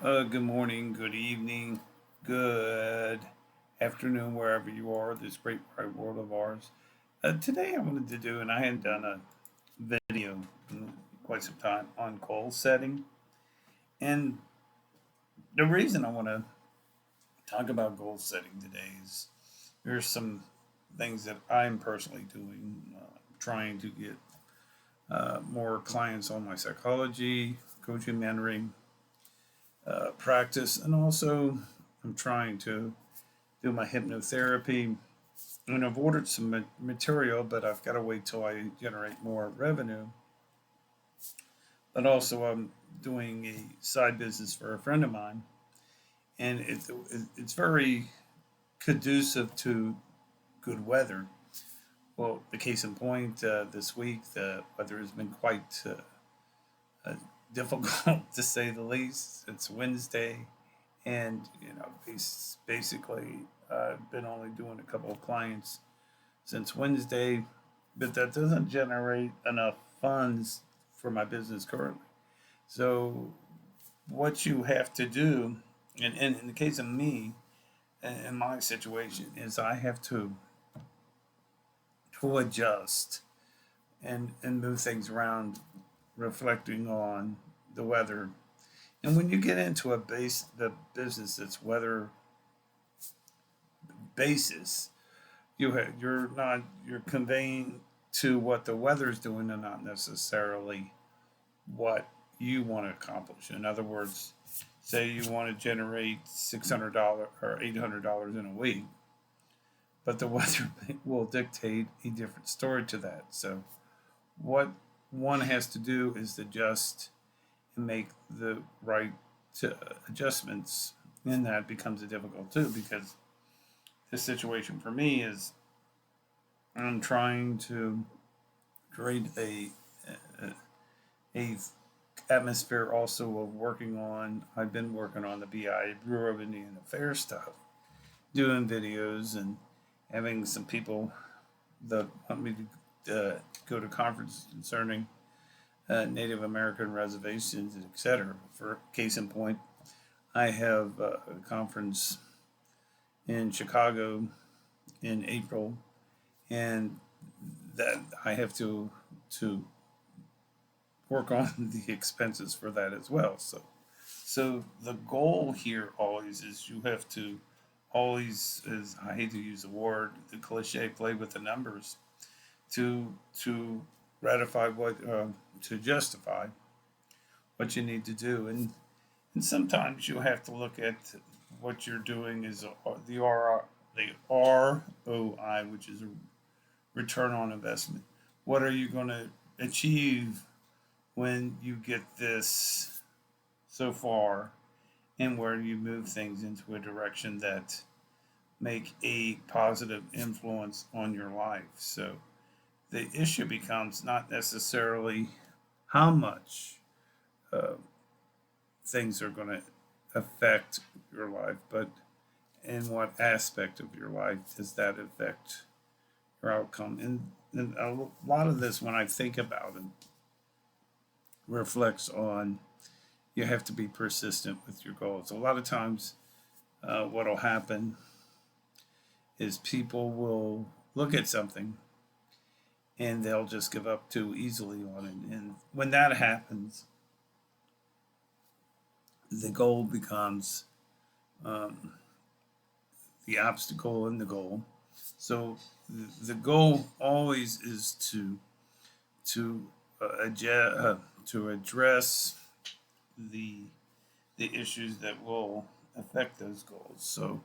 Good morning, good evening, good afternoon, wherever you are, this great bright world of ours. Today I wanted to do, and I hadn't done a video in quite some time on goal setting. And the reason I want to talk about goal setting today is there's some things that I'm personally doing, trying to get more clients on my psychology, coaching, mentoring practice, and also I'm trying to do my hypnotherapy. And I've ordered some material, but I've got to wait till I generate more revenue. But also, I'm doing a side business for a friend of mine, and it's very conducive to good weather. Well, the case in point, this week the weather has been quite uh, difficult to say the least. It's Wednesday, and basically, I've been only doing a couple of clients since Wednesday, but that doesn't generate enough funds for my business currently. So, what you have to do, and in the case of me, in my situation, is I have to adjust and move things around, reflecting on the weather. And when you get into the business that's weather basis, you're conveying to what the weather's doing and not necessarily what you want to accomplish. In other words, say you want to generate $600 or $800 in a week, but the weather will dictate a different story to that. So what one has to do is adjust and make the right adjustments, and that becomes a difficult too, because this situation for me is I'm trying to create a, a atmosphere also of working on. I've been working on the BI Bureau of Indian Affairs stuff, doing videos and having some people that want me to go to conferences concerning Native American reservations, etc. For case in point, I have a conference in Chicago in April, and that I have to work on the expenses for that as well. So the goal here always is you have to always, is I hate to use the word, the cliche, play with the numbers to ratify what to justify what you need to do, and sometimes you have to look at what you're doing is the ROI, which is a return on investment. What are you going to achieve when you get this so far, and where you move things into a direction that make a positive influence on your life? So the issue becomes not necessarily how much uh, things are going to affect your life, but in what aspect of your life does that affect your outcome? And a lot of this, when I think about it, reflects on you have to be persistent with your goals. A lot of times, what will happen is people will look at something and they'll just give up too easily on it. And when that happens, the goal becomes um, the obstacle in the goal. So the goal always is to to address the the issues that will affect those goals. So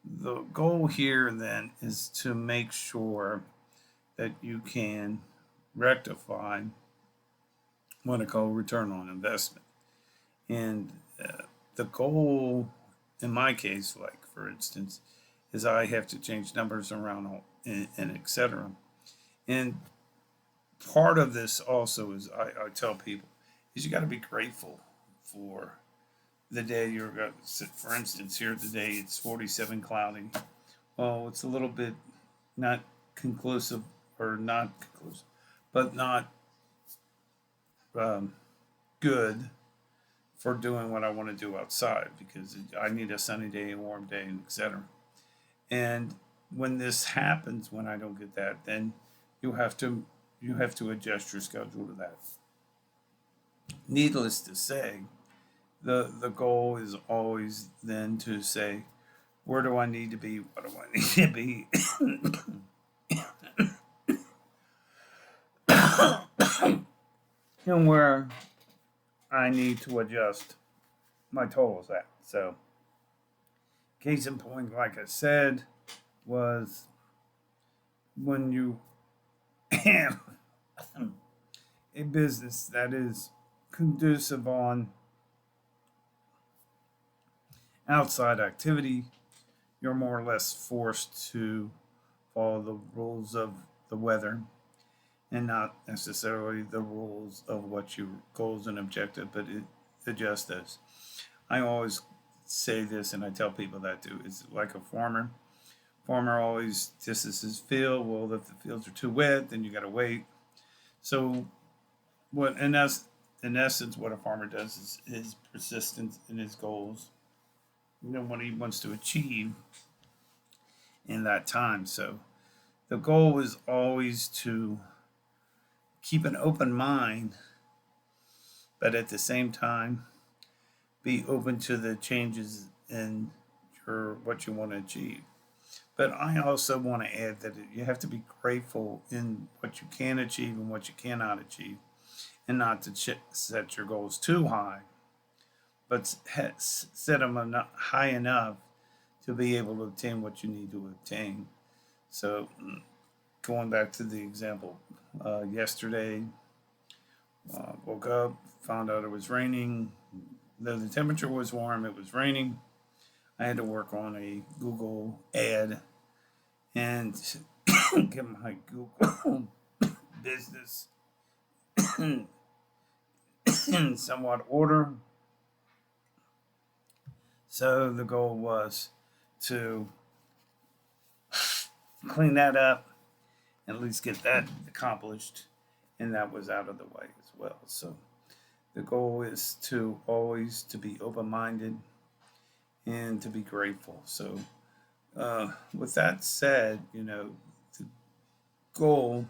the goal here then is to make sure that you can rectify what I call return on investment. And the goal, in my case, like for instance, is I have to change numbers around and etc. And part of this also is I tell people is you got to be grateful for the day you're going to, for instance, here today it's 47 cloudy. Well, it's a little bit not conclusive or not conclusive, but not um, good for doing what I want to do outside because I need a sunny day, a warm day, and etc. And when this happens, when I don't get that, then you have to you have to adjust your schedule to that. Needless to say, the goal is always then to say, where do I need to be? What do I need to be? And where I need to adjust my totals at. So, case in point, like I said, was when you have a business that is conducive on outside activity, you're more or less forced to follow the rules of the weather and not necessarily the rules of what your goals and objective, but it adjusts those. I always say this, and I tell people that too. It's like a farmer. Farmer always disses his field. Well, if the fields are too wet, then you got to wait. So, what in essence, what a farmer does is persistent in his goals. You know what he wants to achieve in that time. So, the goal is always to keep an open mind, but at the same time, be open to the changes in your what you want to achieve. But I also want to add that you have to be grateful in what you can achieve and what you cannot achieve, and not to set your goals too high, but set them high enough to be able to obtain what you need to obtain. So, going back to the example, yesterday, woke up, found out it was raining. Though the temperature was warm, it was raining. I had to work on a Google ad and get my Google business in somewhat order. So the goal was to clean that up and at least get that accomplished, and that was out of the way as well. So the goal is to always to be open-minded and to be grateful. So with that said, the goal,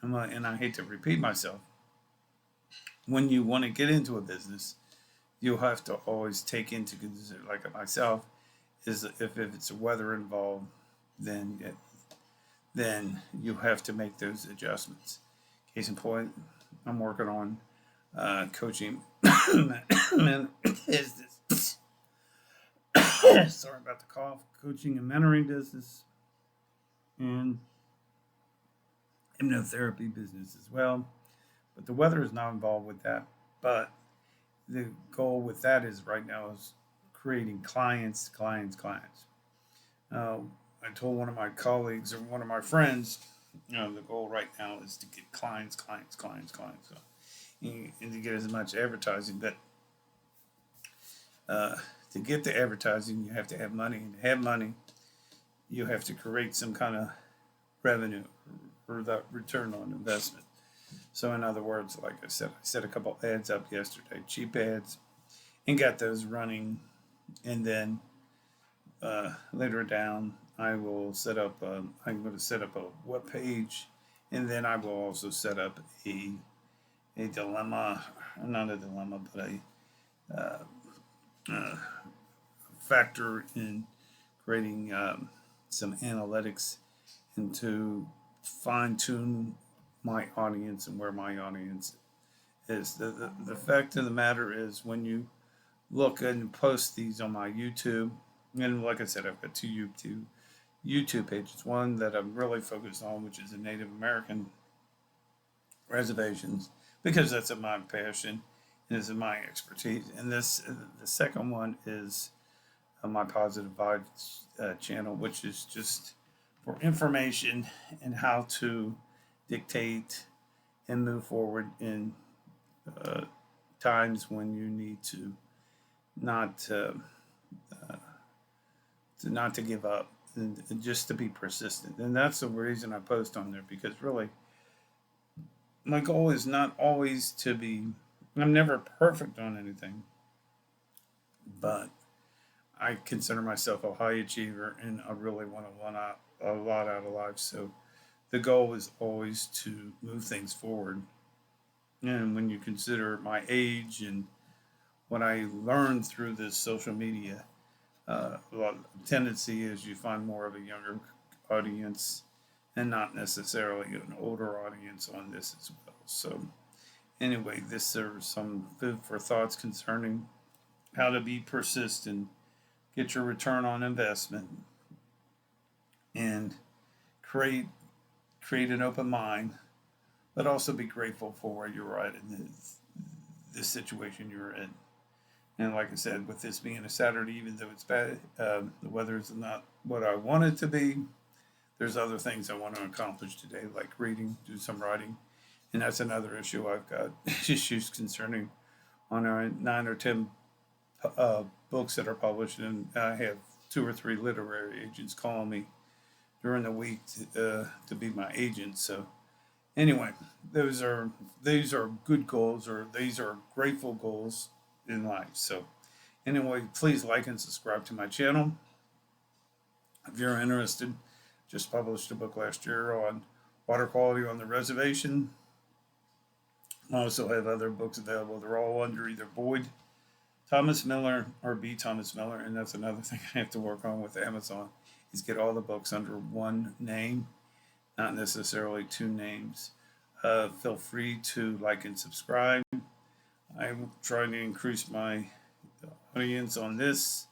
and I hate to repeat myself, when you want to get into a business, you have to always take into consideration, like myself, is if it's weather involved, then you have to make those adjustments. Case in point, I'm working on coaching business. Sorry about the cough. Coaching and mentoring business and hypnotherapy business as well. But the weather is not involved with that. But the goal with that is right now is creating clients. Uh, I told one of my colleagues or one of my friends, the goal right now is to get clients. So, and to get as much advertising. But to get the advertising, you have to have money. And to have money, you have to create some kind of revenue or that return on investment. So, in other words, like I set a couple ads up yesterday, cheap ads, and got those running. And then later down, I will set up. I'm going to set up a web page, and then I will also set up a dilemma, not a dilemma, but a factor in creating some analytics and to fine tune my audience and where my audience is. The fact of the matter is when you look and post these on my YouTube, and like I said, I've got two YouTube pages. One that I'm really focused on, which is the Native American reservations, because that's my passion and is my expertise. And the second one is my positive vibes channel, which is just for information and how to dictate and move forward in uh, times when you need to not not to give up and just to be persistent. And that's the reason I post on there because really my goal is not always to be I'm never perfect on anything, but I consider myself a high achiever and I really want to want a lot out of life. So the goal is always to move things forward. And when you consider my age and what I learned through this social media, a lot of tendency is you find more of a younger audience and not necessarily an older audience on this as well. So anyway, this serves some food for thoughts concerning how to be persistent, get your return on investment, and create create an open mind, but also be grateful for where you're at in this situation you're in. And like I said, with this being a Saturday, even though it's bad, the weather is not what I want it to be. There's other things I want to accomplish today, like reading, do some writing, and that's another issue I've got issues concerning on our 9 or 10 books that are published, and I have 2 or 3 literary agents calling me during the week to be my agent. So anyway, these are good goals, or these are grateful goals in life. So anyway, please like and subscribe to my channel if you're interested. Just published a book last year on water quality on the reservation. I also have other books available. They're all under either Boyd Thomas Miller or B. Thomas Miller, and that's another thing I have to work on with Amazon is get all the books under one name, not necessarily 2 names. Feel free to like and subscribe. I'm trying to increase my audience on this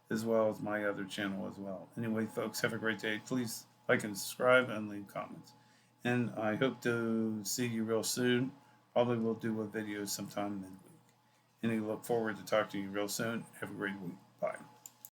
as well as my other channel as well. Anyway, folks, have a great day. Please like and subscribe and leave comments. And I hope to see you real soon. Probably will do a video sometime midweek. And I look forward to talking to you real soon. Have a great week. Bye.